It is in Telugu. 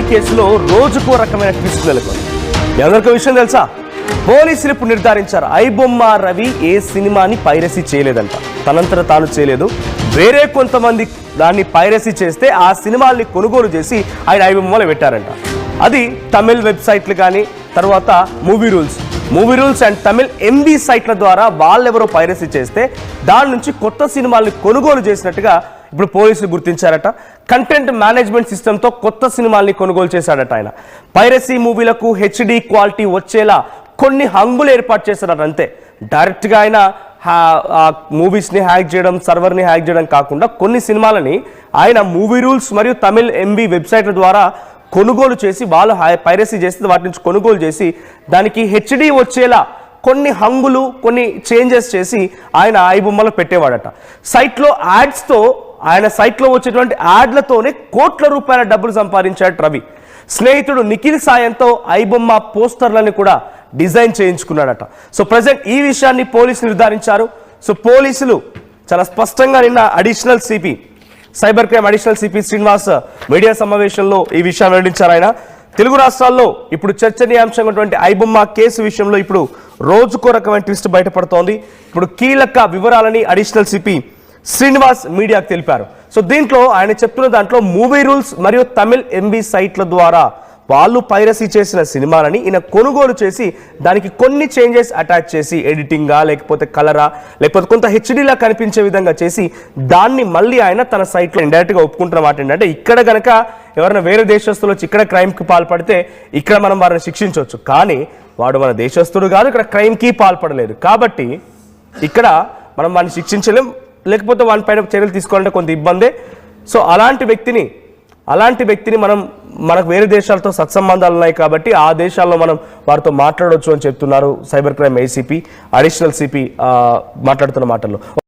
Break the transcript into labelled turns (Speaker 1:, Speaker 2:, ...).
Speaker 1: కేసులో రోజుకో రకమైన ట్విస్ట్ నెలకొంది. మీ అందరికీ విషయం తెలుసా? పోలీసులు ఇప్పుడు నిర్ధారించారు, ఐబొమ్మ రవి ఏ సినిమాని పైరసీ చేయలేదంట. తనంతట తాను చేయలేదు, వేరే కొంతమంది దాన్ని పైరసీ చేస్తే ఆ సినిమాల్ని కొనుగోలు చేసి ఆయన ఐబొమ్మలో పెట్టారంట. అది తమిళ్ వెబ్సైట్లు కానీ, తర్వాత Movierulz and Tamil MV సైట్ల ద్వారా వాళ్ళెవరో పైరసీ చేస్తే దాని నుంచి కొత్త సినిమాల్ని కొనుగోలు చేసినట్టుగా ఇప్పుడు పోలీసులు గుర్తించారట. కంటెంట్ మేనేజ్మెంట్ సిస్టంతో కొత్త సినిమాల్ని కొనుగోలు చేశాడట ఆయన. పైరసీ మూవీలకు హెచ్డి క్వాలిటీ వచ్చేలా కొన్ని హంగులు ఏర్పాటు చేశారట. అంతే, డైరెక్ట్గా ఆయన మూవీస్ని హ్యాక్ చేయడం, సర్వర్ని హ్యాక్ చేయడం కాకుండా కొన్ని సినిమాలని ఆయన మూవీ రూల్స్ మరియు తమిళ్ ఎంబీ వెబ్సైట్ల ద్వారా కొనుగోలు చేసి, వాళ్ళు పైరసీ చేస్తే వాటి నుంచి కొనుగోలు చేసి దానికి హెచ్డి వచ్చేలా కొన్ని హంగులు, కొన్ని చేంజెస్ చేసి ఆయన ఐబొమ్మలో పెట్టేవాడట. సైట్లో యాడ్స్తో, ఆయన సైట్లో వచ్చేటువంటి యాడ్లతోనే కోట్ల రూపాయల డబ్బులు సంపాదించాడు రవి. స్నేహితుడు నిఖిల్ సాయంతో ఐబొమ్మ పోస్టర్లను కూడా డిజైన్ చేయించుకున్నాడట. సో ప్రజెంట్ ఈ విషయాన్ని పోలీసులు నిర్ధారించారు. సో పోలీసులు చాలా స్పష్టంగా నిన్న additional CP, cyber crime additional CP Srinivas media సమావేశంలో ఈ విషయాన్ని వెల్లడించారు. ఆయన తెలుగు రాష్ట్రాల్లో ఇప్పుడు చర్చనీయాంశంగా ఉన్నటువంటి ఐబొమ్మ కేసు విషయంలో ఇప్పుడు రోజుకో రకమైన ట్విస్ట్ బయటపడుతోంది. ఇప్పుడు కీలక వివరాలని అడిషనల్ సిపి శ్రీనివాస్ మీడియాకు తెలిపారు. సో దీంట్లో ఆయన చెప్తున్న దాంట్లో మూవీ రూల్స్ మరియు తమిళ్ ఎంబీ సైట్ల ద్వారా వాళ్ళు పైరసీ చేసిన సినిమాలని ఈయన కొనుగోలు చేసి దానికి కొన్ని చేంజెస్ అటాచ్ చేసి, ఎడిటింగా లేకపోతే కలరా లేకపోతే కొంత హెచ్డీలా కనిపించే విధంగా చేసి దాన్ని మళ్ళీ ఆయన తన సైట్లో ఇండైరెక్ట్గా ఒప్పుకుంటున్న మాట ఏంటంటే, ఇక్కడ కనుక ఎవరైనా వేరే దేశస్తులు వచ్చి ఇక్కడ క్రైమ్కి పాల్పడితే ఇక్కడ మనం వారిని శిక్షించవచ్చు, కానీ వాడు మన దేశస్తుడు కాదు, ఇక్కడ క్రైమ్కి పాల్పడలేదు కాబట్టి ఇక్కడ మనం వాడిని శిక్షించలేం, లేకపోతే వానిపైన చర్యలు తీసుకోవాలంటే కొంత ఇబ్బందే. సో అలాంటి వ్యక్తిని మనకు వేరే దేశాలతో సత్సంబంధాలు ఉన్నాయి కాబట్టి ఆ దేశాల్లో మనం వారితో మాట్లాడవచ్చు అని చెప్తున్నారు cyber crime ACP additional CP మాట్లాడుతున్న మాటల్లో.